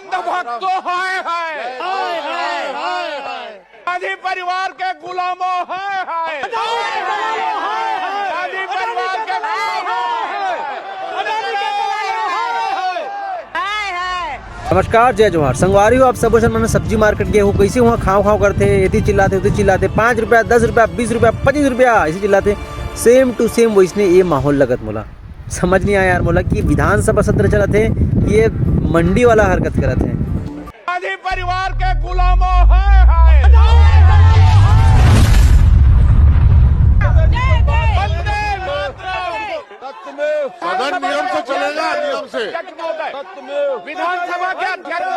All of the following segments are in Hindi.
अंधभक्तों हाय हाय हाय हाय हाय हाय गांधी परिवार के गुलामों हाय हाय गांधी परिवार के नमस्कार, जय जोहार। संगवारी हो आप सब मैंने सब्जी मार्केट गए हो, कैसे वहाँ खाओ करते, इतनी चिल्लाते उतनी चिल्लाते, 5 रुपया 10 रुपया 20 रुपया 25 रुपया ऐसे चिल्लाते। सेम टू सेम वैसने ये माहौल लगत मोला समझ नहीं आया यार मोला कि विधानसभा सत्र चलत है, ये मंडी वाला हरकत करत है। गांधी परिवार के गुलामों हाय हाय सदन नियम से चलेगा, नियम से। विधानसभा के अध्यक्ष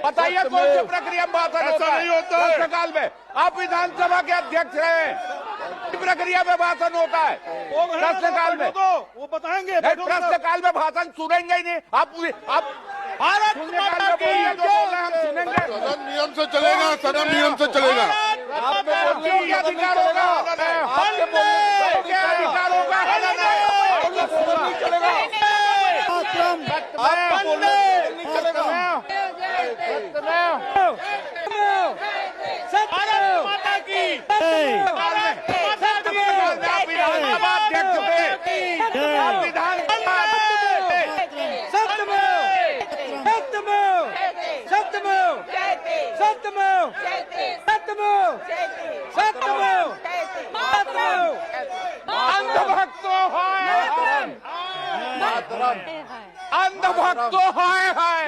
बताइए कौन सी प्रक्रिया में बात ऐसा नहीं होता है। प्रश्नकाल में आप विधानसभा के अध्यक्ष हैं, प्रक्रिया में भाषण होता है प्रश्नकाल में, वो बताएंगे। प्रश्नकाल में भाषण सुनेंगे ही नहीं। आप भारत माता की जय हम सुनेंगे। सदन नियम से चलेगा, सदन नियम से चलेगा। आपको बोलने का अधिकार होगा, आपके बोलने का अधिकार होगा, चलेगा। भारत माता की विधानसभा अध्यक्ष थे, आप विधानसभा अंधभक्तों हाय अंधभक्तों हाय हाय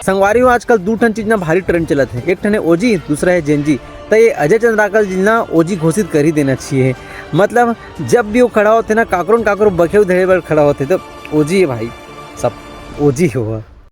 संगवारी हो आजकल दो ठन चीज ना भारी ट्रेंड चलत है, एक ठन है ओजी, दूसरा है जेनजी। तो ये अजय चंद्राकर जी ना ओजी घोषित कर ही देना चाहिए। मतलब जब भी वो खड़ा होते ना काकरों बखेव धड़े पर खड़ा होते तो ओजी है भाई, सब ओजी हुआ।